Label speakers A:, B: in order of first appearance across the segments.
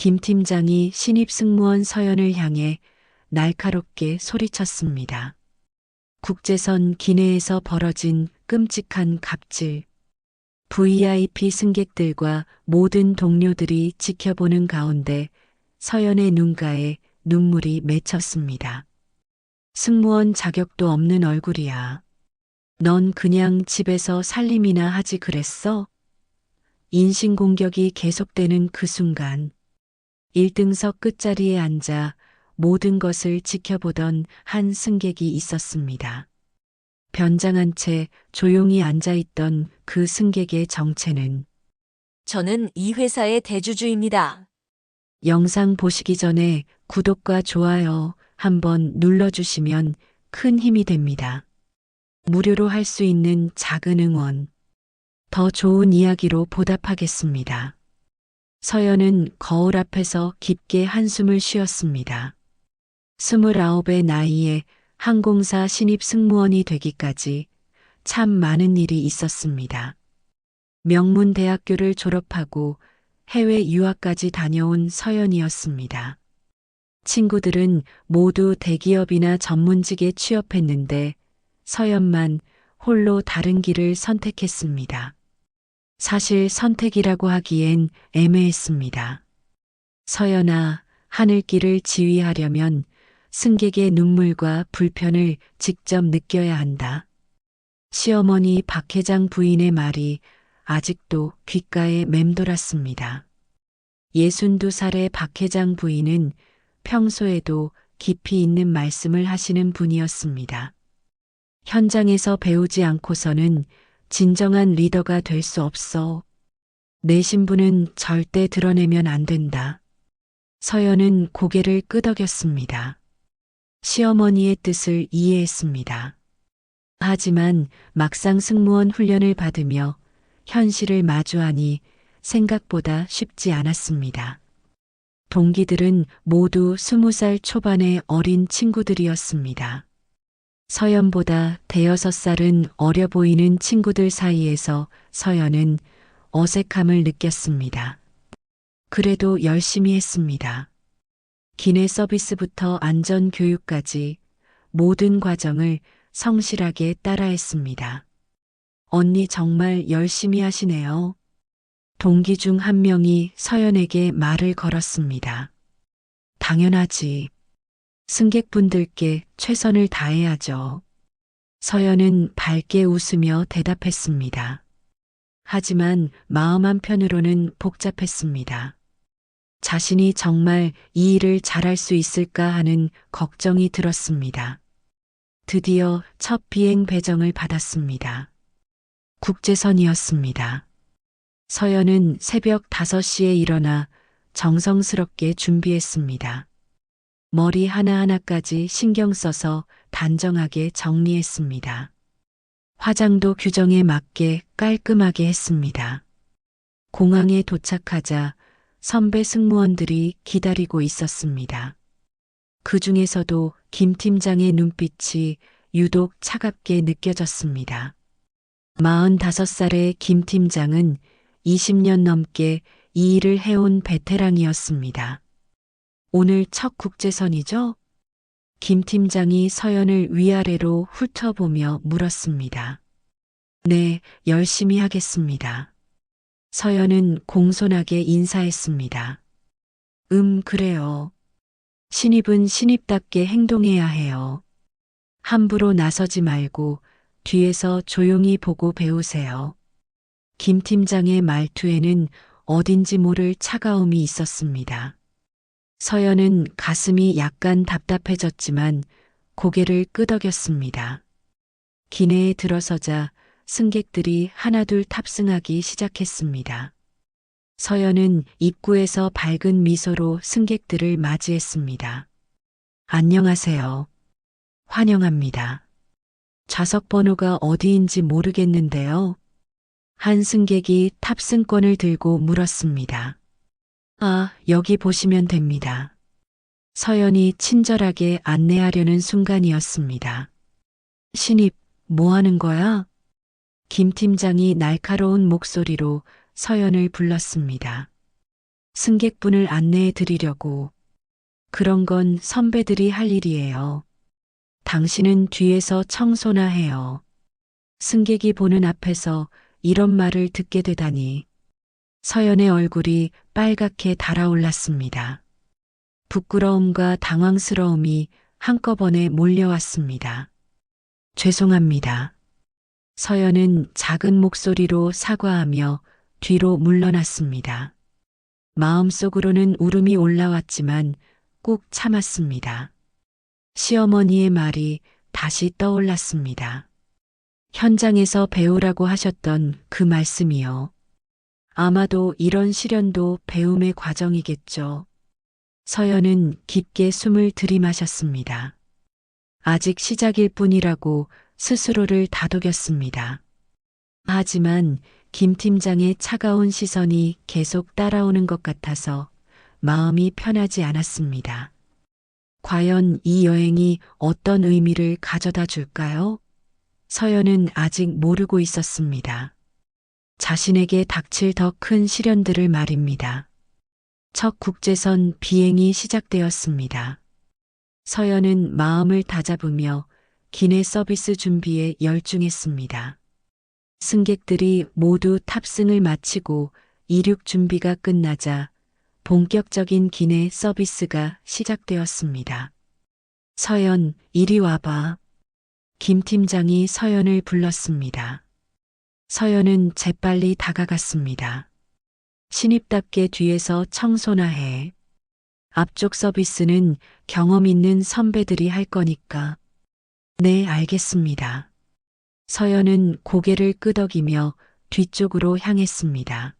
A: 김 팀장이 신입 승무원 서연을 향해 날카롭게 소리쳤습니다. 국제선 기내에서 벌어진 끔찍한 갑질. VIP 승객들과 모든 동료들이 지켜보는 가운데 서연의 눈가에 눈물이 맺혔습니다. 승무원 자격도 없는 얼굴이야. 넌 그냥 집에서 살림이나 하지 그랬어? 인신공격이 계속되는 그 순간 1등석 끝자리에 앉아 모든 것을 지켜보던 한 승객이 있었습니다. 변장한 채 조용히 앉아있던 그 승객의 정체는
B: 저는 이 회사의 대주주입니다.
A: 영상 보시기 전에 구독과 좋아요 한번 눌러주시면 큰 힘이 됩니다. 무료로 할 수 있는 작은 응원, 더 좋은 이야기로 보답하겠습니다. 서연은 거울 앞에서 깊게 한숨을 쉬었습니다. 29의 나이에 항공사 신입 승무원이 되기까지 참 많은 일이 있었습니다. 명문대학교를 졸업하고 해외 유학까지 다녀온 서연이었습니다. 친구들은 모두 대기업이나 전문직에 취업했는데 서연만 홀로 다른 길을 선택했습니다. 사실 선택이라고 하기엔 애매했습니다. 서연아, 하늘길을 지휘하려면 승객의 눈물과 불편을 직접 느껴야 한다. 시어머니 박 회장 부인의 말이 아직도 귓가에 맴돌았습니다. 62살의 박 회장 부인은 평소에도 깊이 있는 말씀을 하시는 분이었습니다. 현장에서 배우지 않고서는 진정한 리더가 될 수 없어. 내 신분은 절대 드러내면 안 된다. 서연은 고개를 끄덕였습니다. 시어머니의 뜻을 이해했습니다. 하지만 막상 승무원 훈련을 받으며 현실을 마주하니 생각보다 쉽지 않았습니다. 동기들은 모두 20살 초반의 어린 친구들이었습니다. 서연보다 대여섯 살은 어려 보이는 친구들 사이에서 서연은 어색함을 느꼈습니다. 그래도 열심히 했습니다. 기내 서비스부터 안전 교육까지 모든 과정을 성실하게 따라했습니다. 언니 정말 열심히 하시네요. 동기 중 한 명이 서연에게 말을 걸었습니다. 당연하지. 승객분들께 최선을 다해야죠. 서연은 밝게 웃으며 대답했습니다. 하지만 마음 한편으로는 복잡했습니다. 자신이 정말 이 일을 잘할 수 있을까 하는 걱정이 들었습니다. 드디어 첫 비행 배정을 받았습니다. 국제선이었습니다. 서연은 새벽 5시에 일어나 정성스럽게 준비했습니다. 머리 하나하나까지 신경 써서 단정하게 정리했습니다. 화장도 규정에 맞게 깔끔하게 했습니다. 공항에 도착하자 선배 승무원들이 기다리고 있었습니다. 그 중에서도 김 팀장의 눈빛이 유독 차갑게 느껴졌습니다. 45살의 김 팀장은 20년 넘게 이 일을 해온 베테랑이었습니다. 오늘 첫 국제선이죠? 김 팀장이 서연을 위아래로 훑어보며 물었습니다. 네, 열심히 하겠습니다. 서연은 공손하게 인사했습니다. 그래요. 신입은 신입답게 행동해야 해요. 함부로 나서지 말고 뒤에서 조용히 보고 배우세요. 김 팀장의 말투에는 어딘지 모를 차가움이 있었습니다. 서연은 가슴이 약간 답답해졌지만 고개를 끄덕였습니다. 기내에 들어서자 승객들이 하나둘 탑승하기 시작했습니다. 서연은 입구에서 밝은 미소로 승객들을 맞이했습니다. 안녕하세요. 환영합니다. 좌석 번호가 어디인지 모르겠는데요. 한 승객이 탑승권을 들고 물었습니다. 아, 여기 보시면 됩니다. 서연이 친절하게 안내하려는 순간이었습니다. 신입, 뭐 하는 거야? 김 팀장이 날카로운 목소리로 서연을 불렀습니다. 승객분을 안내해 드리려고. 그런 건 선배들이 할 일이에요. 당신은 뒤에서 청소나 해요. 승객이 보는 앞에서 이런 말을 듣게 되다니. 서연의 얼굴이 빨갛게 달아올랐습니다. 부끄러움과 당황스러움이 한꺼번에 몰려왔습니다. 죄송합니다. 서연은 작은 목소리로 사과하며 뒤로 물러났습니다. 마음속으로는 울음이 올라왔지만 꾹 참았습니다. 시어머니의 말이 다시 떠올랐습니다. 현장에서 배우라고 하셨던 그 말씀이요. 아마도 이런 시련도 배움의 과정이겠죠. 서연은 깊게 숨을 들이마셨습니다. 아직 시작일 뿐이라고 스스로를 다독였습니다. 하지만 김 팀장의 차가운 시선이 계속 따라오는 것 같아서 마음이 편하지 않았습니다. 과연 이 여행이 어떤 의미를 가져다 줄까요? 서연은 아직 모르고 있었습니다. 자신에게 닥칠 더 큰 시련들을 말입니다. 첫 국제선 비행이 시작되었습니다. 서연은 마음을 다잡으며 기내 서비스 준비에 열중했습니다. 승객들이 모두 탑승을 마치고 이륙 준비가 끝나자 본격적인 기내 서비스가 시작되었습니다. 서연, 이리 와봐. 김 팀장이 서연을 불렀습니다. 서연은 재빨리 다가갔습니다. 신입답게 뒤에서 청소나 해. 앞쪽 서비스는 경험 있는 선배들이 할 거니까. 네, 알겠습니다. 서연은 고개를 끄덕이며 뒤쪽으로 향했습니다.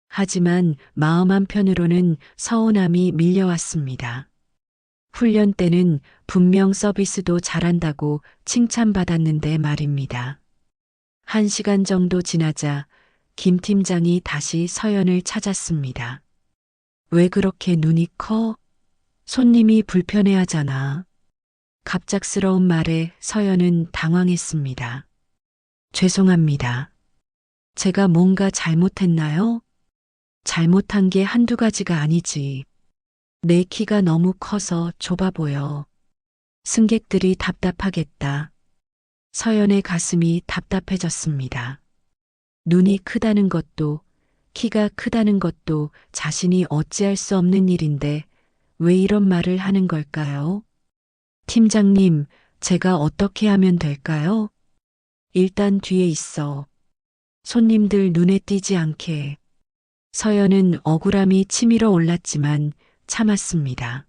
A: 하지만 마음 한편으로는 서운함이 밀려왔습니다. 훈련 때는 분명 서비스도 잘한다고 칭찬받았는데 말입니다. 1시간 정도 지나자 김 팀장이 다시 서연을 찾았습니다. 왜 그렇게 눈이 커? 손님이 불편해하잖아. 갑작스러운 말에 서연은 당황했습니다. 죄송합니다. 제가 뭔가 잘못했나요? 잘못한 게 한두 가지가 아니지. 내 키가 너무 커서 좁아 보여. 승객들이 답답하겠다. 서연의 가슴이 답답해졌습니다. 눈이 크다는 것도 키가 크다는 것도 자신이 어찌할 수 없는 일인데 왜 이런 말을 하는 걸까요? 팀장님, 제가 어떻게 하면 될까요? 일단 뒤에 있어. 손님들 눈에 띄지 않게. 서연은 억울함이 치밀어 올랐지만 참았습니다.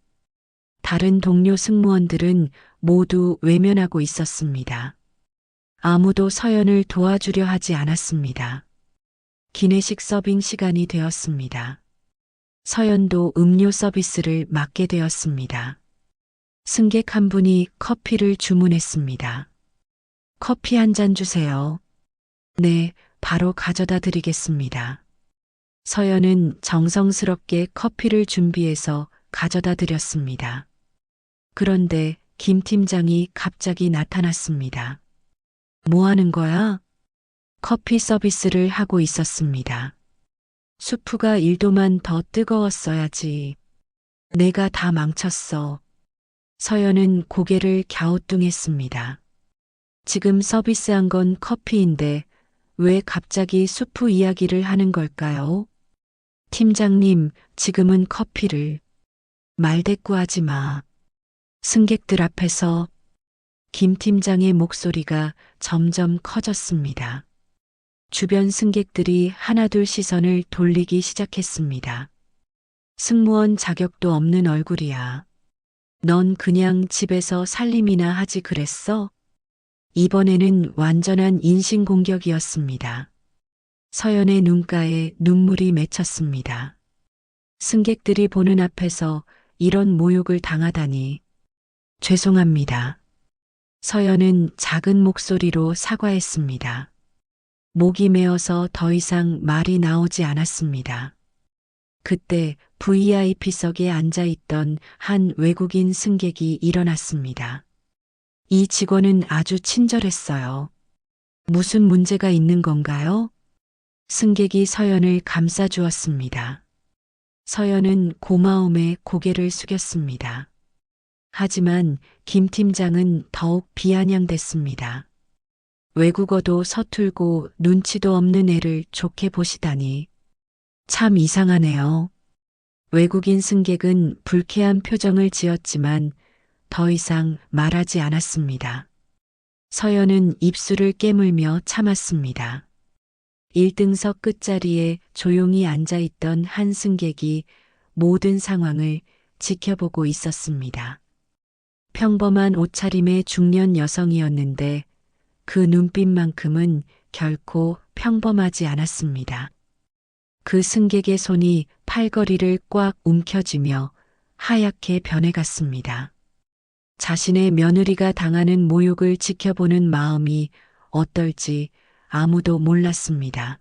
A: 다른 동료 승무원들은 모두 외면하고 있었습니다. 아무도 서연을 도와주려 하지 않았습니다. 기내식 서빙 시간이 되었습니다. 서연도 음료 서비스를 맡게 되었습니다. 승객 한 분이 커피를 주문했습니다. 커피 한 잔 주세요. 네, 바로 가져다 드리겠습니다. 서연은 정성스럽게 커피를 준비해서 가져다 드렸습니다. 그런데 김 팀장이 갑자기 나타났습니다. 뭐 하는 거야? 커피 서비스를 하고 있었습니다. 수프가 1도만 더 뜨거웠어야지. 내가 다 망쳤어. 서연은 고개를 갸우뚱했습니다. 지금 서비스한 건 커피인데 왜 갑자기 수프 이야기를 하는 걸까요? 팀장님, 지금은 커피를. 말대꾸하지 마. 승객들 앞에서 김 팀장의 목소리가 점점 커졌습니다. 주변 승객들이 하나둘 시선을 돌리기 시작했습니다. 승무원 자격도 없는 얼굴이야. 넌 그냥 집에서 살림이나 하지 그랬어? 이번에는 완전한 인신공격이었습니다. 서연의 눈가에 눈물이 맺혔습니다. 승객들이 보는 앞에서 이런 모욕을 당하다니. 죄송합니다. 서연은 작은 목소리로 사과했습니다. 목이 메어서 더 이상 말이 나오지 않았습니다. 그때 VIP석에 앉아있던 한 외국인 승객이 일어났습니다. 이 직원은 아주 친절했어요. 무슨 문제가 있는 건가요? 승객이 서연을 감싸주었습니다. 서연은 고마움에 고개를 숙였습니다. 하지만 김 팀장은 더욱 비아냥댔습니다. 외국어도 서툴고 눈치도 없는 애를 좋게 보시다니. 참 이상하네요. 외국인 승객은 불쾌한 표정을 지었지만 더 이상 말하지 않았습니다. 서연은 입술을 깨물며 참았습니다. 1등석 끝자리에 조용히 앉아있던 한 승객이 모든 상황을 지켜보고 있었습니다. 평범한 옷차림의 중년 여성이었는데 그 눈빛만큼은 결코 평범하지 않았습니다. 그 승객의 손이 팔걸이를 꽉 움켜쥐며 하얗게 변해갔습니다. 자신의 며느리가 당하는 모욕을 지켜보는 마음이 어떨지 아무도 몰랐습니다.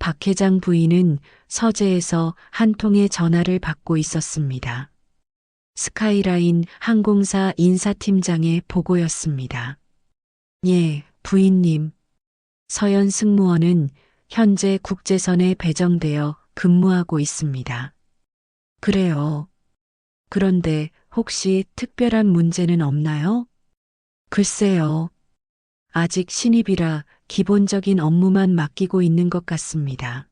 A: 박 회장 부인은 서재에서 한 통의 전화를 받고 있었습니다. 스카이라인 항공사 인사팀장의 보고였습니다. 예, 부인님. 서연 승무원은 현재 국제선에 배정되어 근무하고 있습니다. 그래요. 그런데 혹시 특별한 문제는 없나요? 글쎄요. 아직 신입이라 기본적인 업무만 맡기고 있는 것 같습니다.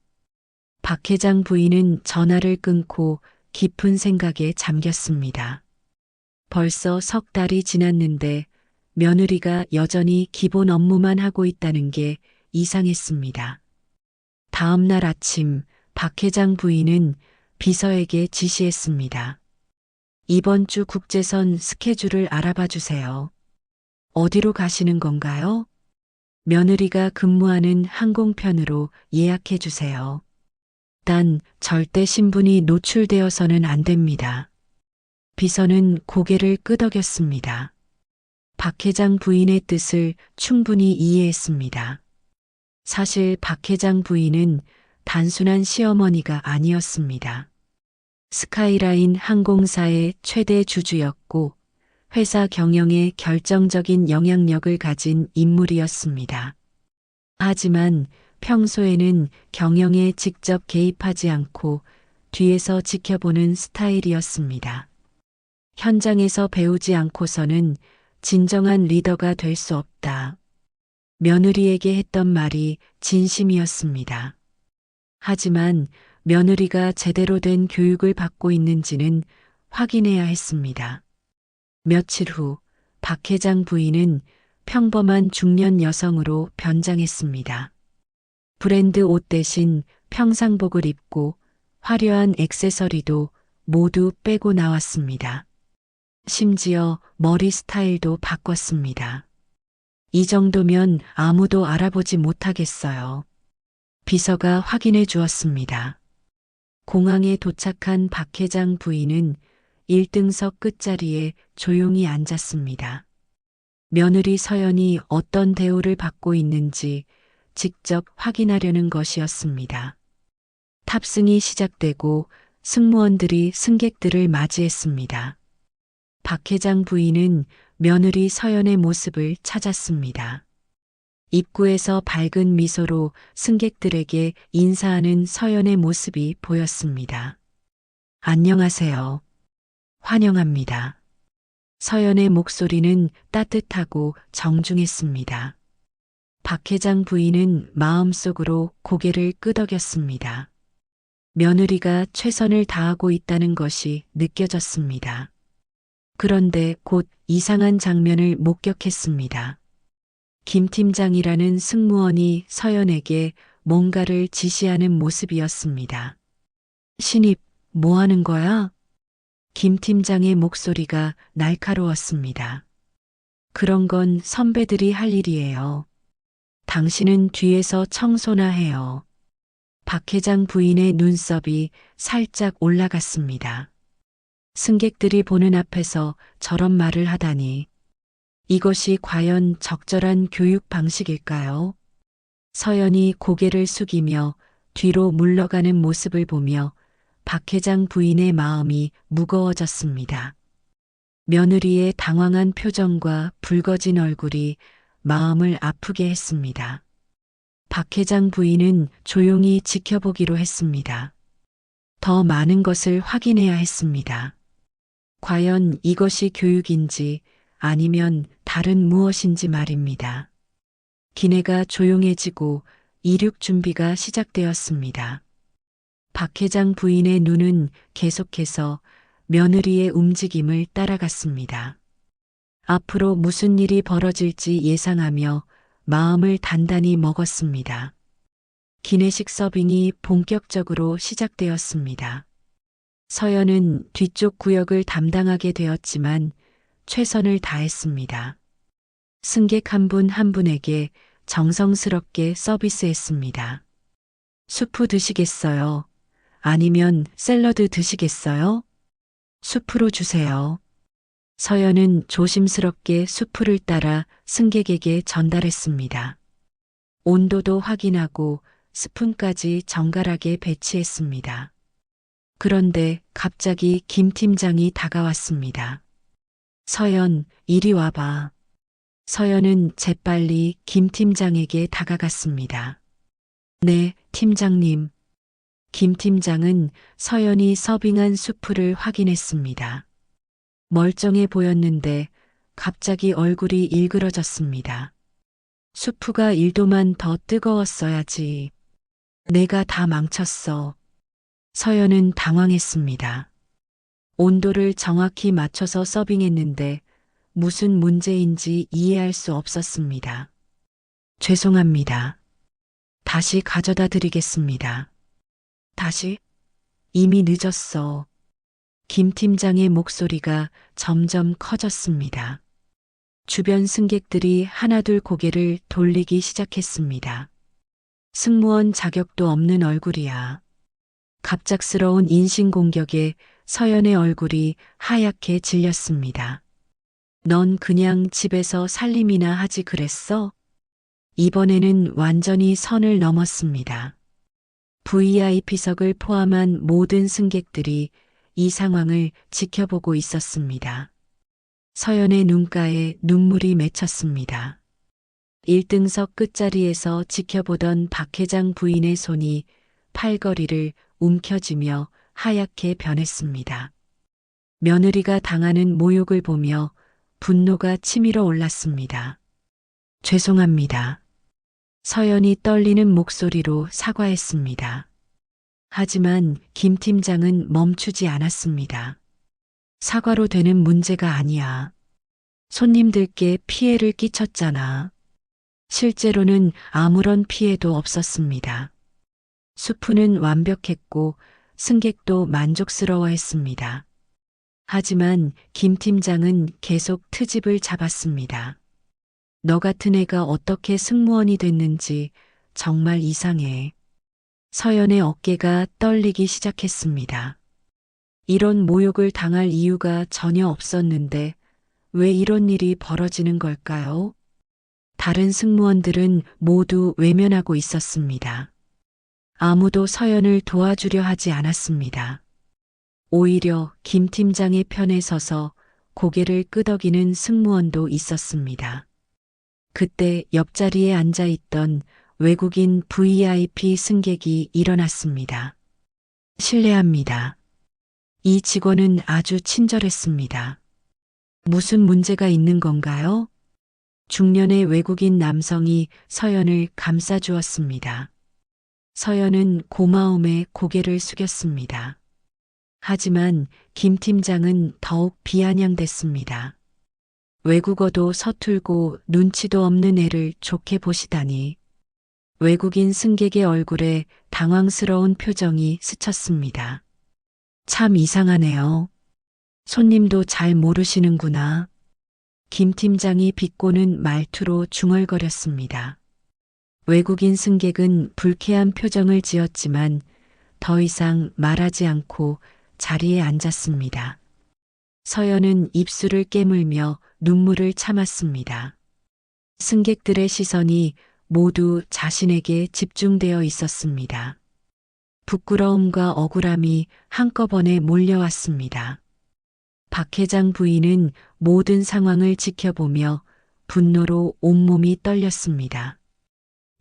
A: 박 회장 부인은 전화를 끊고 깊은 생각에 잠겼습니다. 벌써 석 달이 지났는데 며느리가 여전히 기본 업무만 하고 있다는 게 이상했습니다. 다음 날 아침 박 회장 부인은 비서에게 지시했습니다. 이번 주 국제선 스케줄을 알아봐 주세요. 어디로 가시는 건가요? 며느리가 근무하는 항공편으로 예약해 주세요. 단 절대 신분이 노출되어서는 안 됩니다. 비서는 고개를 끄덕였습니다. 박 회장 부인의 뜻을 충분히 이해했습니다. 사실 박 회장 부인은 단순한 시어머니가 아니었습니다. 스카이라인 항공사의 최대 주주였고 회사 경영에 결정적인 영향력을 가진 인물이었습니다. 하지만 평소에는 경영에 직접 개입하지 않고 뒤에서 지켜보는 스타일이었습니다. 현장에서 배우지 않고서는 진정한 리더가 될 수 없다. 며느리에게 했던 말이 진심이었습니다. 하지만 며느리가 제대로 된 교육을 받고 있는지는 확인해야 했습니다. 며칠 후 박 회장 부인은 평범한 중년 여성으로 변장했습니다. 브랜드 옷 대신 평상복을 입고 화려한 액세서리도 모두 빼고 나왔습니다. 심지어 머리 스타일도 바꿨습니다. 이 정도면 아무도 알아보지 못하겠어요. 비서가 확인해 주었습니다. 공항에 도착한 박 회장 부인은 1등석 끝자리에 조용히 앉았습니다. 며느리 서연이 어떤 대우를 받고 있는지 직접 확인하려는 것이었습니다. 탑승이 시작되고 승무원들이 승객들을 맞이했습니다. 박 회장 부인은 며느리 서연의 모습을 찾았습니다. 입구에서 밝은 미소로 승객들에게 인사하는 서연의 모습이 보였습니다. 안녕하세요. 환영합니다. 서연의 목소리는 따뜻하고 정중했습니다. 박 회장 부인은 마음속으로 고개를 끄덕였습니다. 며느리가 최선을 다하고 있다는 것이 느껴졌습니다. 그런데 곧 이상한 장면을 목격했습니다. 김 팀장이라는 승무원이 서연에게 뭔가를 지시하는 모습이었습니다. 신입, 뭐 하는 거야? 김 팀장의 목소리가 날카로웠습니다. 그런 건 선배들이 할 일이에요. 당신은 뒤에서 청소나 해요. 박 회장 부인의 눈썹이 살짝 올라갔습니다. 승객들이 보는 앞에서 저런 말을 하다니. 이것이 과연 적절한 교육 방식일까요? 서연이 고개를 숙이며 뒤로 물러가는 모습을 보며 박 회장 부인의 마음이 무거워졌습니다. 며느리의 당황한 표정과 붉어진 얼굴이 마음을 아프게 했습니다. 박 회장 부인은 조용히 지켜보기로 했습니다. 더 많은 것을 확인해야 했습니다. 과연 이것이 교육인지 아니면 다른 무엇인지 말입니다. 기내가 조용해지고 이륙 준비가 시작되었습니다. 박 회장 부인의 눈은 계속해서 며느리의 움직임을 따라갔습니다. 앞으로 무슨 일이 벌어질지 예상하며 마음을 단단히 먹었습니다. 기내식 서빙이 본격적으로 시작되었습니다. 서연은 뒤쪽 구역을 담당하게 되었지만 최선을 다했습니다. 승객 한 분 한 분에게 정성스럽게 서비스했습니다. 수프 드시겠어요? 아니면 샐러드 드시겠어요? 수프로 주세요. 서연은 조심스럽게 수프를 따라 승객에게 전달했습니다. 온도도 확인하고 스푼까지 정갈하게 배치했습니다. 그런데 갑자기 김 팀장이 다가왔습니다. 서연, 이리 와봐. 서연은 재빨리 김 팀장에게 다가갔습니다. 네, 팀장님. 김 팀장은 서연이 서빙한 수프를 확인했습니다. 멀쩡해 보였는데 갑자기 얼굴이 일그러졌습니다. 수프가 1도만 더 뜨거웠어야지. 내가 다 망쳤어. 서연은 당황했습니다. 온도를 정확히 맞춰서 서빙했는데 무슨 문제인지 이해할 수 없었습니다. 죄송합니다. 다시 가져다 드리겠습니다. 다시? 이미 늦었어. 김 팀장의 목소리가 점점 커졌습니다. 주변 승객들이 하나둘 고개를 돌리기 시작했습니다. 승무원 자격도 없는 얼굴이야. 갑작스러운 인신공격에 서연의 얼굴이 하얗게 질렸습니다. 넌 그냥 집에서 살림이나 하지 그랬어? 이번에는 완전히 선을 넘었습니다. VIP석을 포함한 모든 승객들이 이 상황을 지켜보고 있었습니다. 서연의 눈가에 눈물이 맺혔습니다. 1등석 끝자리에서 지켜보던 박 회장 부인의 손이 팔걸이를 움켜쥐며 하얗게 변했습니다. 며느리가 당하는 모욕을 보며 분노가 치밀어 올랐습니다. 죄송합니다. 서연이 떨리는 목소리로 사과했습니다. 하지만 김 팀장은 멈추지 않았습니다. 사과로 되는 문제가 아니야. 손님들께 피해를 끼쳤잖아. 실제로는 아무런 피해도 없었습니다. 수프는 완벽했고 승객도 만족스러워했습니다. 하지만 김 팀장은 계속 트집을 잡았습니다. 너 같은 애가 어떻게 승무원이 됐는지 정말 이상해. 서연의 어깨가 떨리기 시작했습니다. 이런 모욕을 당할 이유가 전혀 없었는데 왜 이런 일이 벌어지는 걸까요? 다른 승무원들은 모두 외면하고 있었습니다. 아무도 서연을 도와주려 하지 않았습니다. 오히려 김 팀장의 편에 서서 고개를 끄덕이는 승무원도 있었습니다. 그때 옆자리에 앉아 있던 외국인 VIP 승객이 일어났습니다. 실례합니다. 이 직원은 아주 친절했습니다. 무슨 문제가 있는 건가요? 중년의 외국인 남성이 서연을 감싸주었습니다. 서연은 고마움에 고개를 숙였습니다. 하지만 김 팀장은 더욱 비아냥댔습니다. 외국어도 서툴고 눈치도 없는 애를 좋게 보시다니. 외국인 승객의 얼굴에 당황스러운 표정이 스쳤습니다. 참 이상하네요. 손님도 잘 모르시는구나. 김 팀장이 비꼬는 말투로 중얼거렸습니다. 외국인 승객은 불쾌한 표정을 지었지만 더 이상 말하지 않고 자리에 앉았습니다. 서연은 입술을 깨물며 눈물을 참았습니다. 승객들의 시선이 모두 자신에게 집중되어 있었습니다. 부끄러움과 억울함이 한꺼번에 몰려왔습니다. 박 회장 부인은 모든 상황을 지켜보며 분노로 온몸이 떨렸습니다.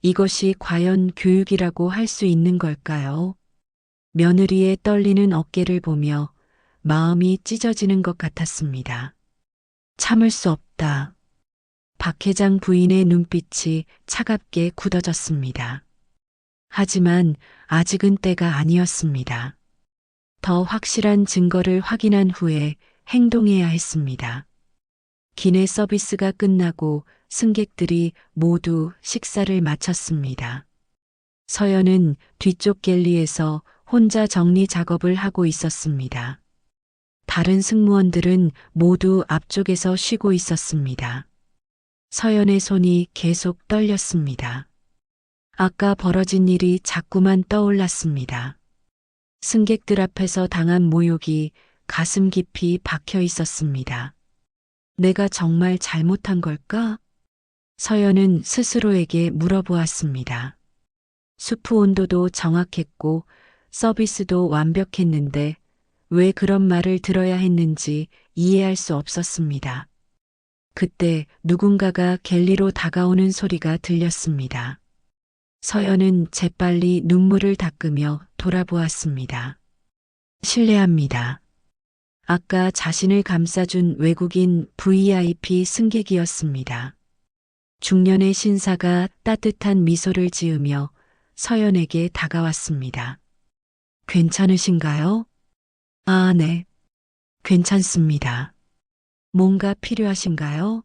A: 이것이 과연 교육이라고 할 수 있는 걸까요? 며느리의 떨리는 어깨를 보며 마음이 찢어지는 것 같았습니다. 참을 수 없다. 박 회장 부인의 눈빛이 차갑게 굳어졌습니다. 하지만 아직은 때가 아니었습니다. 더 확실한 증거를 확인한 후에 행동해야 했습니다. 기내 서비스가 끝나고 승객들이 모두 식사를 마쳤습니다. 서연은 뒤쪽 갤리에서 혼자 정리 작업을 하고 있었습니다. 다른 승무원들은 모두 앞쪽에서 쉬고 있었습니다. 서연의 손이 계속 떨렸습니다. 아까 벌어진 일이 자꾸만 떠올랐습니다. 승객들 앞에서 당한 모욕이 가슴 깊이 박혀 있었습니다. 내가 정말 잘못한 걸까? 서연은 스스로에게 물어보았습니다. 수프 온도도 정확했고 서비스도 완벽했는데 왜 그런 말을 들어야 했는지 이해할 수 없었습니다. 그때 누군가가 갤리로 다가오는 소리가 들렸습니다. 서연은 재빨리 눈물을 닦으며 돌아보았습니다. 실례합니다. 아까 자신을 감싸준 외국인 VIP 승객이었습니다. 중년의 신사가 따뜻한 미소를 지으며 서연에게 다가왔습니다. 괜찮으신가요? 아, 네. 괜찮습니다. 뭔가 필요하신가요?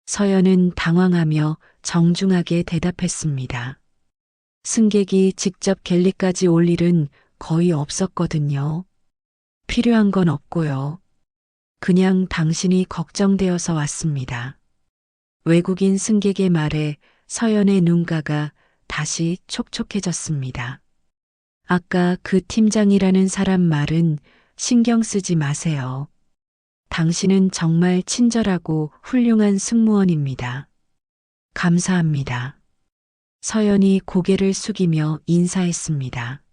A: 서연은 당황하며 정중하게 대답했습니다. 승객이 직접 갤리까지 올 일은 거의 없었거든요. 필요한 건 없고요. 그냥 당신이 걱정되어서 왔습니다. 외국인 승객의 말에 서연의 눈가가 다시 촉촉해졌습니다. 아까 그 팀장이라는 사람 말은 신경 쓰지 마세요. 당신은 정말 친절하고 훌륭한 승무원입니다. 감사합니다. 서연이 고개를 숙이며 인사했습니다.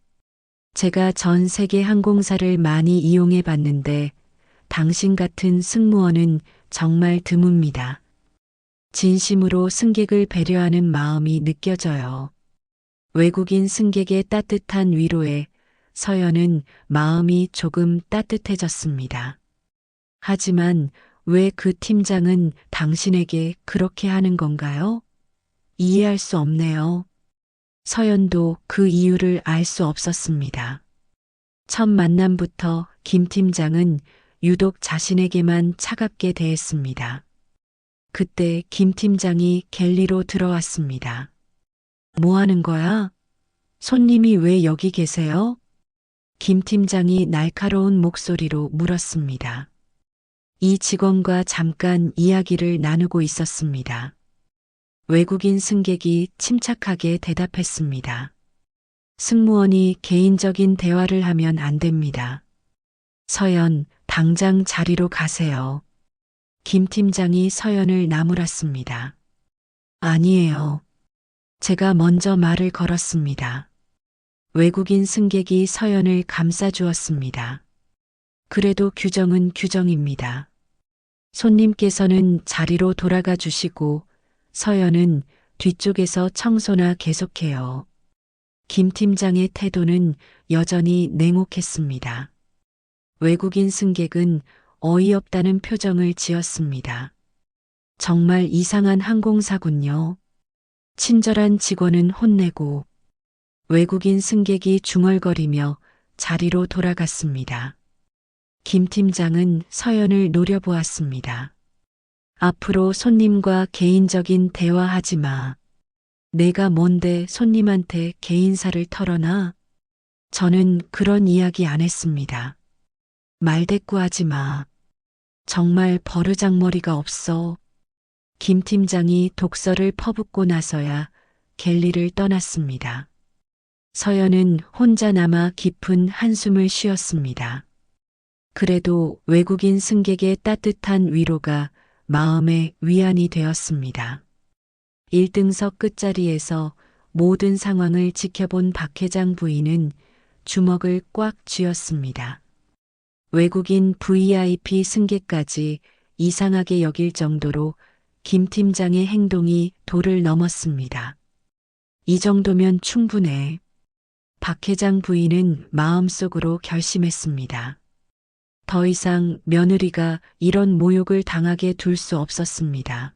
A: 제가 전 세계 항공사를 많이 이용해 봤는데 당신 같은 승무원은 정말 드뭅니다. 진심으로 승객을 배려하는 마음이 느껴져요. 외국인 승객의 따뜻한 위로에 서연은 마음이 조금 따뜻해졌습니다. 하지만 왜 그 팀장은 당신에게 그렇게 하는 건가요? 이해할 수 없네요. 서연도 그 이유를 알 수 없었습니다. 첫 만남부터 김 팀장은 유독 자신에게만 차갑게 대했습니다. 그때 김 팀장이 갤리로 들어왔습니다. 뭐 하는 거야? 손님이 왜 여기 계세요? 김 팀장이 날카로운 목소리로 물었습니다. 이 직원과 잠깐 이야기를 나누고 있었습니다. 외국인 승객이 침착하게 대답했습니다. 승무원이 개인적인 대화를 하면 안 됩니다. 서연, 당장 자리로 가세요. 김 팀장이 서연을 나무랐습니다. 아니에요. 제가 먼저 말을 걸었습니다. 외국인 승객이 서연을 감싸주었습니다. 그래도 규정은 규정입니다. 손님께서는 자리로 돌아가 주시고 서연은 뒤쪽에서 청소나 계속해요. 김 팀장의 태도는 여전히 냉혹했습니다. 외국인 승객은 어이없다는 표정을 지었습니다. 정말 이상한 항공사군요. 친절한 직원은 혼내고 외국인 승객이 중얼거리며 자리로 돌아갔습니다. 김 팀장은 서연을 노려보았습니다. 앞으로 손님과 개인적인 대화하지 마. 내가 뭔데 손님한테 개인사를 털어놔? 저는 그런 이야기 안 했습니다. 말대꾸하지 마. 정말 버르장머리가 없어. 김 팀장이 독서를 퍼붓고 나서야 갤리를 떠났습니다. 서연은 혼자 남아 깊은 한숨을 쉬었습니다. 그래도 외국인 승객의 따뜻한 위로가 마음의 위안이 되었습니다. 1등석 끝자리에서 모든 상황을 지켜본 박 회장 부인은 주먹을 꽉 쥐었습니다. 외국인 VIP 승객까지 이상하게 여길 정도로 김 팀장의 행동이 도를 넘었습니다. 이 정도면 충분해. 박 회장 부인은 마음속으로 결심했습니다. 더 이상 며느리가 이런 모욕을 당하게 둘 수 없었습니다.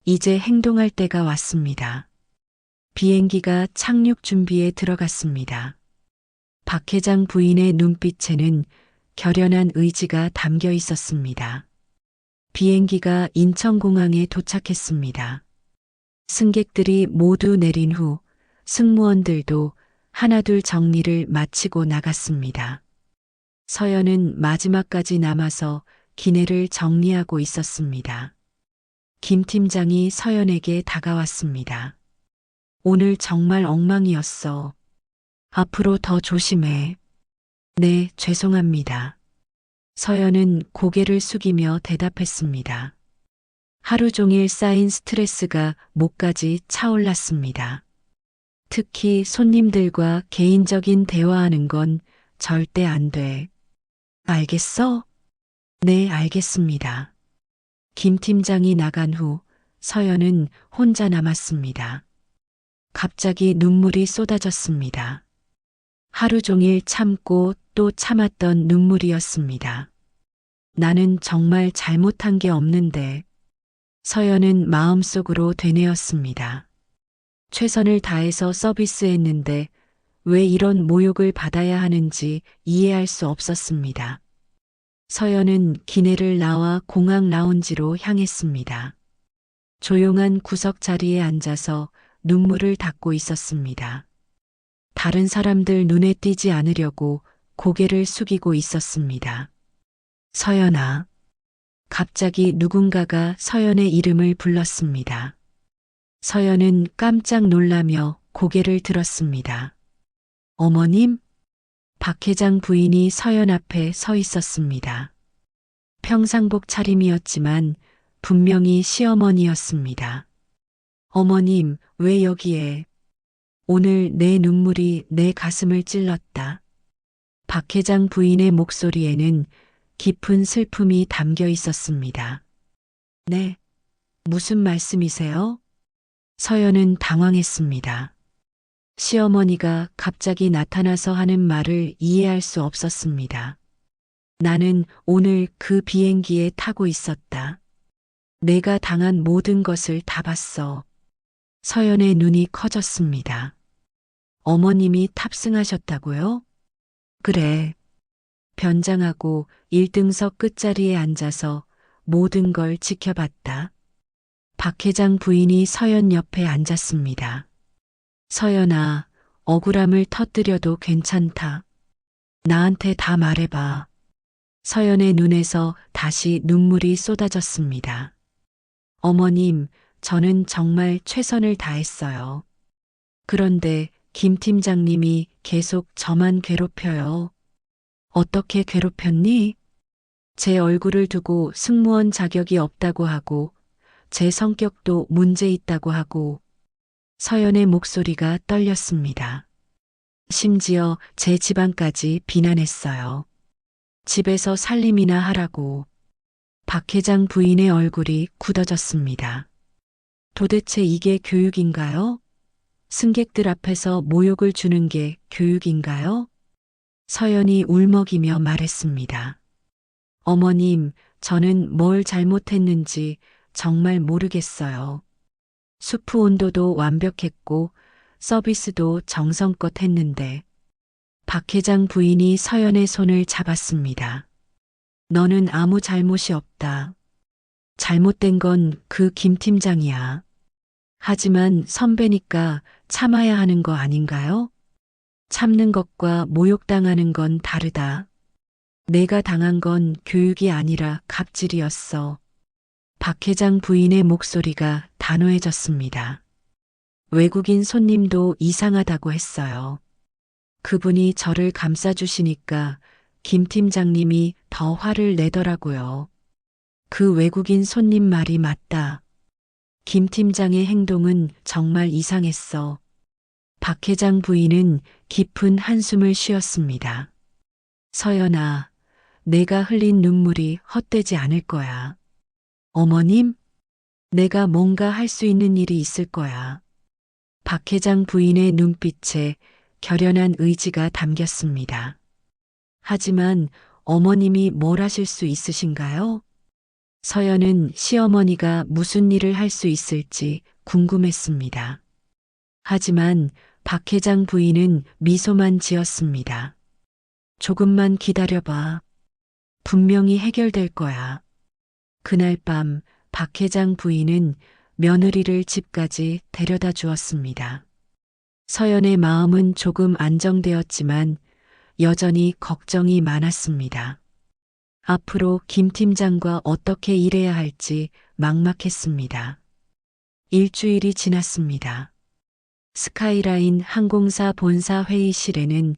A: 이제 행동할 때가 왔습니다. 비행기가 착륙 준비에 들어갔습니다. 박 회장 부인의 눈빛에는 결연한 의지가 담겨 있었습니다. 비행기가 인천공항에 도착했습니다. 승객들이 모두 내린 후 승무원들도 하나둘 정리를 마치고 나갔습니다. 서연은 마지막까지 남아서 기내를 정리하고 있었습니다. 김 팀장이 서연에게 다가왔습니다. 오늘 정말 엉망이었어. 앞으로 더 조심해. 네, 죄송합니다. 서연은 고개를 숙이며 대답했습니다. 하루 종일 쌓인 스트레스가 목까지 차올랐습니다. 특히 손님들과 개인적인 대화하는 건 절대 안 돼. 알겠어? 네, 알겠습니다. 김 팀장이 나간 후 서연은 혼자 남았습니다. 갑자기 눈물이 쏟아졌습니다. 하루 종일 참고 또 참았던 눈물이었습니다. 나는 정말 잘못한 게 없는데. 서연은 마음속으로 되뇌었습니다. 최선을 다해서 서비스했는데 왜 이런 모욕을 받아야 하는지 이해할 수 없었습니다. 서연은 기내를 나와 공항 라운지로 향했습니다. 조용한 구석 자리에 앉아서 눈물을 닦고 있었습니다. 다른 사람들 눈에 띄지 않으려고 고개를 숙이고 있었습니다. 서연아. 갑자기 누군가가 서연의 이름을 불렀습니다. 서연은 깜짝 놀라며 고개를 들었습니다. 어머님? 박 회장 부인이 서연 앞에 서 있었습니다. 평상복 차림이었지만 분명히 시어머니였습니다. 어머님, 왜 여기에? 오늘 내 눈물이 내 가슴을 찔렀다. 박 회장 부인의 목소리에는 깊은 슬픔이 담겨 있었습니다. 네, 무슨 말씀이세요? 서연은 당황했습니다. 시어머니가 갑자기 나타나서 하는 말을 이해할 수 없었습니다. 나는 오늘 그 비행기에 타고 있었다. 내가 당한 모든 것을 다 봤어. 서연의 눈이 커졌습니다. 어머님이 탑승하셨다고요? 그래. 변장하고 1등석 끝자리에 앉아서 모든 걸 지켜봤다. 박 회장 부인이 서연 옆에 앉았습니다. 서연아, 억울함을 터뜨려도 괜찮다. 나한테 다 말해봐. 서연의 눈에서 다시 눈물이 쏟아졌습니다. 어머님, 저는 정말 최선을 다했어요. 그런데 김 팀장님이 계속 저만 괴롭혀요. 어떻게 괴롭혔니? 제 얼굴을 두고 승무원 자격이 없다고 하고 제 성격도 문제 있다고 하고. 서연의 목소리가 떨렸습니다. 심지어 제 집안까지 비난했어요. 집에서 살림이나 하라고. 박 회장 부인의 얼굴이 굳어졌습니다. 도대체 이게 교육인가요? 승객들 앞에서 모욕을 주는 게 교육인가요? 서연이 울먹이며 말했습니다. 어머님, 저는 뭘 잘못했는지 정말 모르겠어요. 수프 온도도 완벽했고 서비스도 정성껏 했는데. 박 회장 부인이 서연의 손을 잡았습니다. 너는 아무 잘못이 없다. 잘못된 건 그 김 팀장이야. 하지만 선배니까 참아야 하는 거 아닌가요? 참는 것과 모욕당하는 건 다르다. 내가 당한 건 교육이 아니라 갑질이었어. 박 회장 부인의 목소리가 단호해졌습니다. 외국인 손님도 이상하다고 했어요. 그분이 저를 감싸주시니까 김 팀장님이 더 화를 내더라고요. 그 외국인 손님 말이 맞다. 김 팀장의 행동은 정말 이상했어. 박 회장 부인은 깊은 한숨을 쉬었습니다. 서연아, 내가 흘린 눈물이 헛되지 않을 거야. 어머님? 내가 뭔가 할 수 있는 일이 있을 거야. 박 회장 부인의 눈빛에 결연한 의지가 담겼습니다. 하지만 어머님이 뭘 하실 수 있으신가요? 서연은 시어머니가 무슨 일을 할 수 있을지 궁금했습니다. 하지만 박 회장 부인은 미소만 지었습니다. 조금만 기다려봐. 분명히 해결될 거야. 그날 밤 박 회장 부인은 며느리를 집까지 데려다 주었습니다. 서연의 마음은 조금 안정되었지만 여전히 걱정이 많았습니다. 앞으로 김 팀장과 어떻게 일해야 할지 막막했습니다. 일주일이 지났습니다. 스카이라인 항공사 본사 회의실에는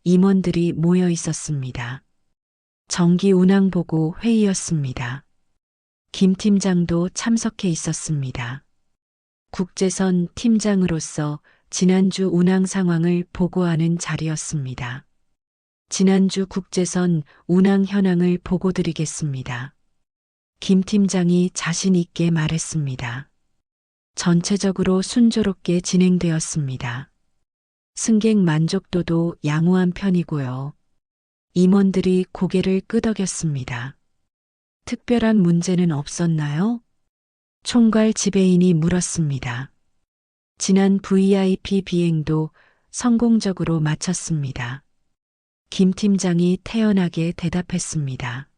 A: 임원들이 모여 있었습니다. 정기 운항 보고 회의였습니다. 김 팀장도 참석해 있었습니다. 국제선 팀장으로서 지난주 운항 상황을 보고하는 자리였습니다. 지난주 국제선 운항 현황을 보고드리겠습니다. 김 팀장이 자신 있게 말했습니다. 전체적으로 순조롭게 진행되었습니다. 승객 만족도도 양호한 편이고요. 임원들이 고개를 끄덕였습니다. 특별한 문제는 없었나요? 총괄 지배인이 물었습니다. 지난 VIP 비행도 성공적으로 마쳤습니다. 김 팀장이 태연하게 대답했습니다.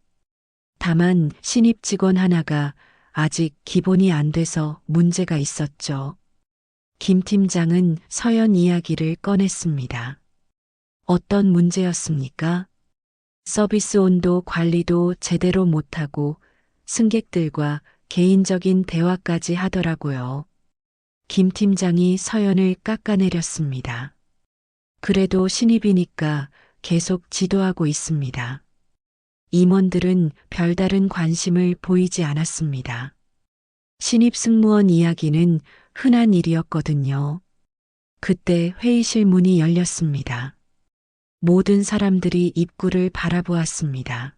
A: 다만 신입 직원 하나가 아직 기본이 안 돼서 문제가 있었죠. 김 팀장은 서연 이야기를 꺼냈습니다. 어떤 문제였습니까? 서비스 온도 관리도 제대로 못하고 승객들과 개인적인 대화까지 하더라고요. 김 팀장이 서연을 깎아내렸습니다. 그래도 신입이니까 계속 지도하고 있습니다. 임원들은 별다른 관심을 보이지 않았습니다. 신입 승무원 이야기는 흔한 일이었거든요. 그때 회의실 문이 열렸습니다. 모든 사람들이 입구를 바라보았습니다.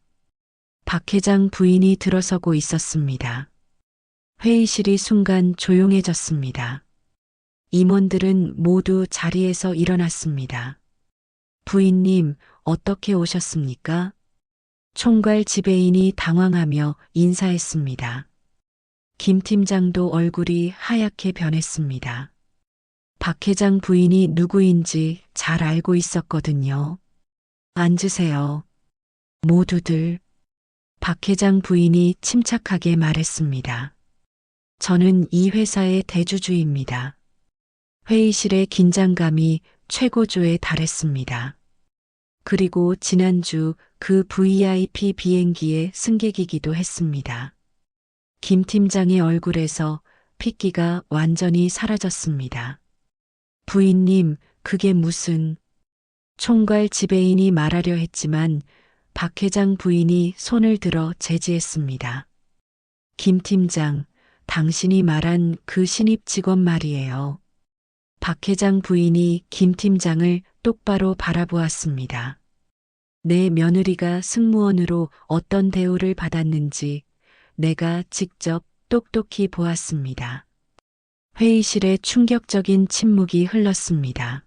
A: 박 회장 부인이 들어서고 있었습니다. 회의실이 순간 조용해졌습니다. 임원들은 모두 자리에서 일어났습니다. 부인님, 어떻게 오셨습니까? 총괄 지배인이 당황하며 인사했습니다. 김 팀장도 얼굴이 하얗게 변했습니다. 박 회장 부인이 누구인지 잘 알고 있었거든요. 앉으세요. 모두들. 박 회장 부인이 침착하게 말했습니다. 저는 이 회사의 대주주입니다. 회의실의 긴장감이 최고조에 달했습니다. 그리고 지난주 그 VIP 비행기의 승객이기도 했습니다. 김 팀장의 얼굴에서 핏기가 완전히 사라졌습니다. 부인님, 그게 무슨... 총괄 지배인이 말하려 했지만 박 회장 부인이 손을 들어 제지했습니다. 김 팀장, 당신이 말한 그 신입 직원 말이에요. 박 회장 부인이 김 팀장을 똑바로 바라보았습니다. 내 며느리가 승무원으로 어떤 대우를 받았는지 내가 직접 똑똑히 보았습니다. 회의실에 충격적인 침묵이 흘렀습니다.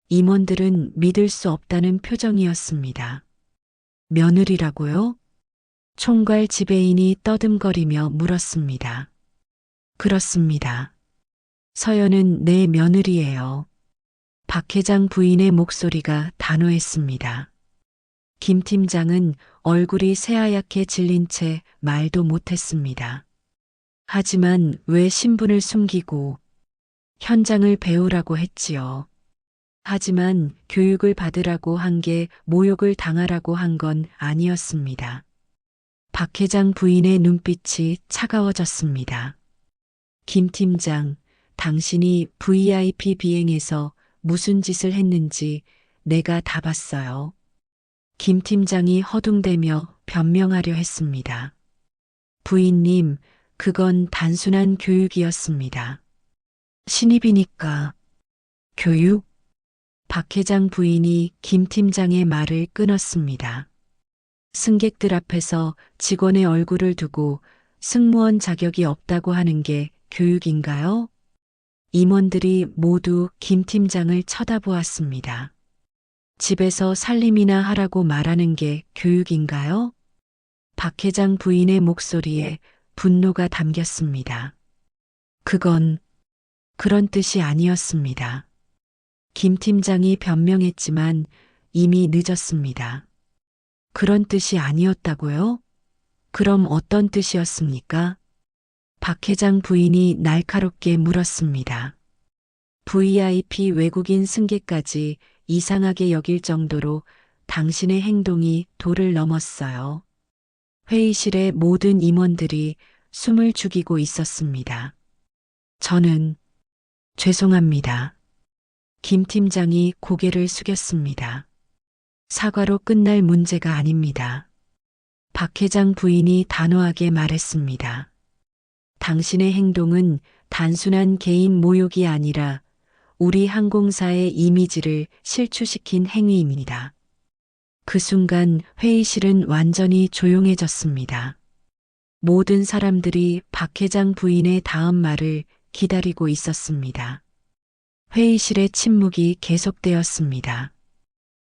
A: 임원들은 믿을 수 없다는 표정이었습니다. 며느리라고요? 총괄 지배인이 떠듬거리며 물었습니다. 그렇습니다. 서연은 내 며느리예요. 박 회장 부인의 목소리가 단호했습니다. 김 팀장은 얼굴이 새하얗게 질린 채 말도 못했습니다. 하지만 왜 신분을 숨기고 현장을 배우라고 했지요. 하지만 교육을 받으라고 한 게 모욕을 당하라고 한 건 아니었습니다. 박 회장 부인의 눈빛이 차가워졌습니다. 김 팀장, 당신이 VIP 비행에서 무슨 짓을 했는지 내가 다 봤어요. 김 팀장이 허둥대며 변명하려 했습니다. 부인님, 그건 단순한 교육이었습니다. 신입이니까. 교육? 박 회장 부인이 김 팀장의 말을 끊었습니다. 승객들 앞에서 직원의 얼굴을 두고 승무원 자격이 없다고 하는 게 교육인가요? 임원들이 모두 김 팀장을 쳐다보았습니다. 집에서 살림이나 하라고 말하는 게 교육인가요? 박 회장 부인의 목소리에 분노가 담겼습니다. 그건 그런 뜻이 아니었습니다. 김 팀장이 변명했지만 이미 늦었습니다. 그런 뜻이 아니었다고요? 그럼 어떤 뜻이었습니까? 박 회장 부인이 날카롭게 물었습니다. VIP 외국인 승객까지 이상하게 여길 정도로 당신의 행동이 도를 넘었어요. 회의실의 모든 임원들이 숨을 죽이고 있었습니다. 저는 죄송합니다. 김 팀장이 고개를 숙였습니다. 사과로 끝날 문제가 아닙니다. 박 회장 부인이 단호하게 말했습니다. 당신의 행동은 단순한 개인 모욕이 아니라 우리 항공사의 이미지를 실추시킨 행위입니다. 그 순간 회의실은 완전히 조용해졌습니다. 모든 사람들이 박 회장 부인의 다음 말을 기다리고 있었습니다. 회의실의 침묵이 계속되었습니다.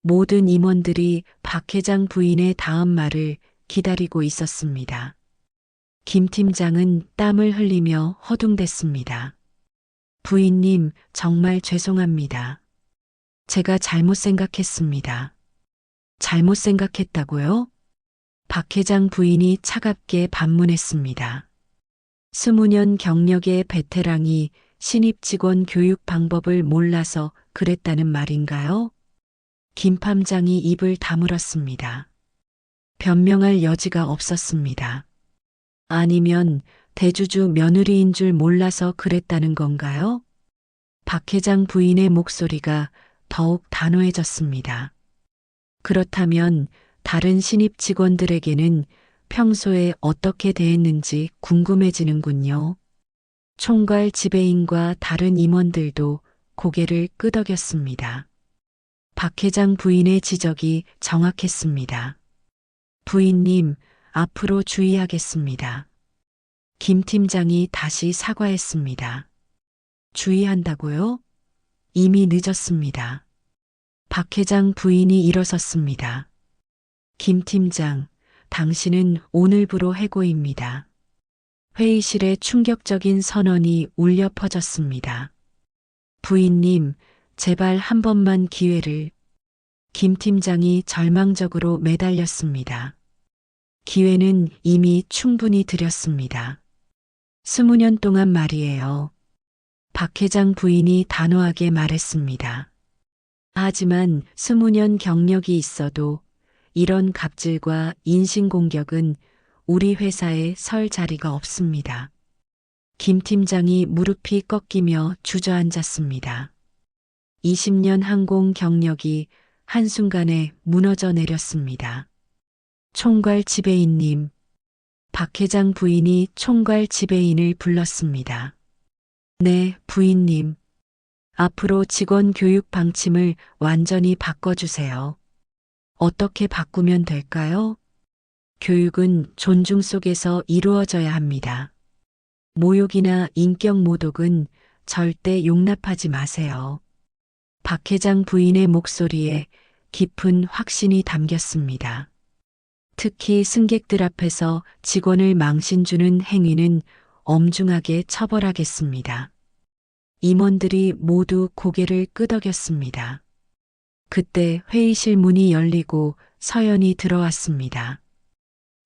A: 모든 임원들이 박 회장 부인의 다음 말을 기다리고 있었습니다. 김 팀장은 땀을 흘리며 허둥댔습니다. 부인님, 정말 죄송합니다. 제가 잘못 생각했습니다. 잘못 생각했다고요? 박 회장 부인이 차갑게 반문했습니다. 20년 경력의 베테랑이 신입 직원 교육 방법을 몰라서 그랬다는 말인가요? 김 함장이 입을 다물었습니다. 변명할 여지가 없었습니다. 아니면 대주주 며느리인 줄 몰라서 그랬다는 건가요? 박 회장 부인의 목소리가 더욱 단호해졌습니다. 그렇다면 다른 신입 직원들에게는 평소에 어떻게 대했는지 궁금해지는군요. 총괄 지배인과 다른 임원들도 고개를 끄덕였습니다. 박 회장 부인의 지적이 정확했습니다. 부인님, 앞으로 주의하겠습니다. 김 팀장이 다시 사과했습니다. 주의한다고요? 이미 늦었습니다. 박 회장 부인이 일어섰습니다. 김 팀장, 당신은 오늘부로 해고입니다. 회의실에 충격적인 선언이 울려 퍼졌습니다. 부인님, 제발 한 번만 기회를. 김 팀장이 절망적으로 매달렸습니다. 기회는 이미 충분히 드렸습니다. 20년 동안 말이에요. 박 회장 부인이 단호하게 말했습니다. 하지만 20년 경력이 있어도 이런 갑질과 인신공격은 우리 회사에 설 자리가 없습니다. 김 팀장이 무릎이 꺾이며 주저앉았습니다. 20년 항공 경력이 한순간에 무너져 내렸습니다. 총괄 지배인님, 박 회장 부인이 총괄 지배인을 불렀습니다. 네, 부인님. 앞으로 직원 교육 방침을 완전히 바꿔주세요. 어떻게 바꾸면 될까요? 교육은 존중 속에서 이루어져야 합니다. 모욕이나 인격 모독은 절대 용납하지 마세요. 박 회장 부인의 목소리에 깊은 확신이 담겼습니다. 특히 승객들 앞에서 직원을 망신주는 행위는 엄중하게 처벌하겠습니다. 임원들이 모두 고개를 끄덕였습니다. 그때 회의실 문이 열리고 서연이 들어왔습니다.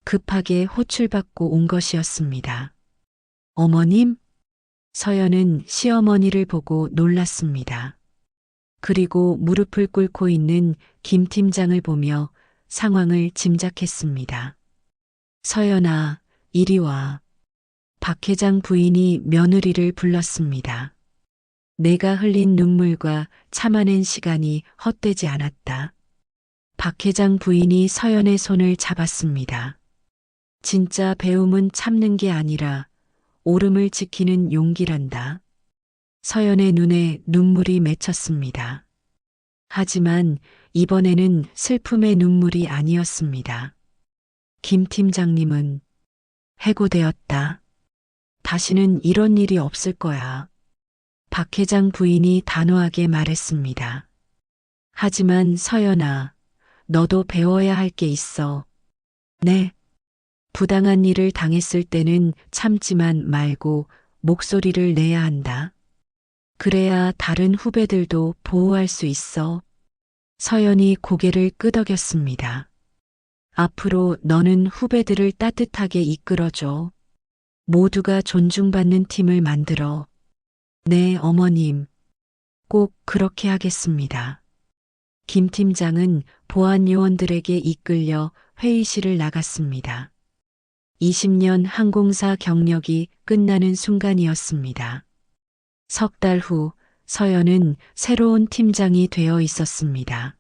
A: 급하게 호출받고 온 것이었습니다. 어머님? 서연은 시어머니를 보고 놀랐습니다. 그리고 무릎을 꿇고 있는 김 팀장을 보며 상황을 짐작했습니다. 서연아, 이리 와. 박 회장 부인이 며느리를 불렀습니다. 내가 흘린 눈물과 참아낸 시간이 헛되지 않았다. 박 회장 부인이 서연의 손을 잡았습니다. 진짜 배움은 참는 게 아니라 옳음을 지키는 용기란다. 서연의 눈에 눈물이 맺혔습니다. 하지만 이번에는 슬픔의 눈물이 아니었습니다. 김 팀장님은 해고되었다. 다시는 이런 일이 없을 거야. 박 회장 부인이 단호하게 말했습니다. 하지만 서연아, 너도 배워야 할 게 있어. 네. 부당한 일을 당했을 때는 참지만 말고 목소리를 내야 한다. 그래야 다른 후배들도 보호할 수 있어. 서연이 고개를 끄덕였습니다. 앞으로 너는 후배들을 따뜻하게 이끌어줘. 모두가 존중받는 팀을 만들어. 네, 어머님. 꼭 그렇게 하겠습니다. 김 팀장은 보안 요원들에게 이끌려 회의실을 나갔습니다. 20년 항공사 경력이 끝나는 순간이었습니다. 석 달 후 서연은 새로운 팀장이 되어 있었습니다.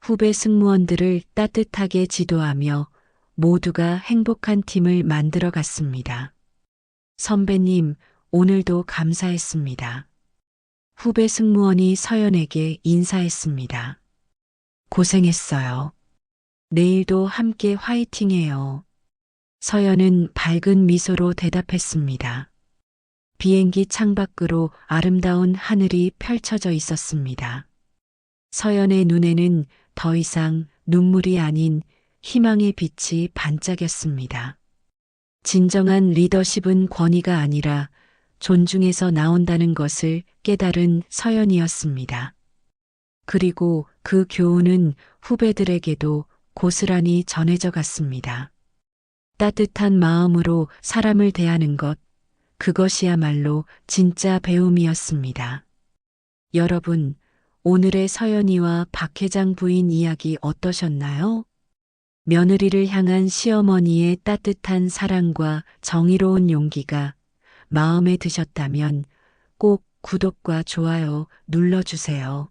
A: 후배 승무원들을 따뜻하게 지도하며 모두가 행복한 팀을 만들어 갔습니다. 선배님, 오늘도 감사했습니다. 후배 승무원이 서연에게 인사했습니다. 고생했어요. 내일도 함께 화이팅해요. 서연은 밝은 미소로 대답했습니다. 비행기 창밖으로 아름다운 하늘이 펼쳐져 있었습니다. 서연의 눈에는 더 이상 눈물이 아닌 희망의 빛이 반짝였습니다. 진정한 리더십은 권위가 아니라 존중에서 나온다는 것을 깨달은 서연이었습니다. 그리고 그 교훈은 후배들에게도 고스란히 전해져 갔습니다. 따뜻한 마음으로 사람을 대하는 것, 그것이야말로 진짜 배움이었습니다. 여러분, 오늘의 서연이와 박 회장 부인 이야기 어떠셨나요? 며느리를 향한 시어머니의 따뜻한 사랑과 정의로운 용기가 마음에 드셨다면 꼭 구독과 좋아요 눌러주세요.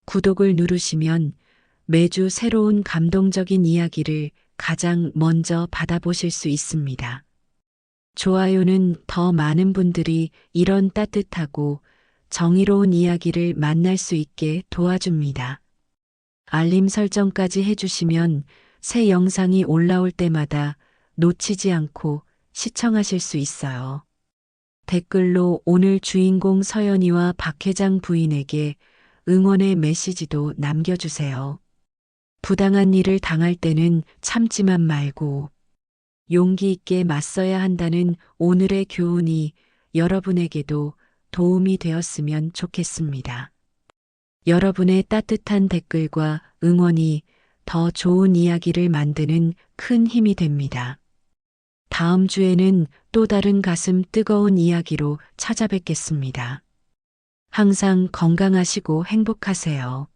A: 구독을 누르시면 매주 새로운 감동적인 이야기를 가장 먼저 받아보실 수 있습니다. 좋아요는 더 많은 분들이 이런 따뜻하고 정의로운 이야기를 만날 수 있게 도와줍니다. 알림 설정까지 해주시면 새 영상이 올라올 때마다 놓치지 않고 시청하실 수 있어요. 댓글로 오늘 주인공 서연이와 박 회장 부인에게 응원의 메시지도 남겨주세요. 부당한 일을 당할 때는 참지만 말고 용기 있게 맞서야 한다는 오늘의 교훈이 여러분에게도 도움이 되었으면 좋겠습니다. 여러분의 따뜻한 댓글과 응원이 더 좋은 이야기를 만드는 큰 힘이 됩니다. 다음 주에는 또 다른 가슴 뜨거운 이야기로 찾아뵙겠습니다. 항상 건강하시고 행복하세요.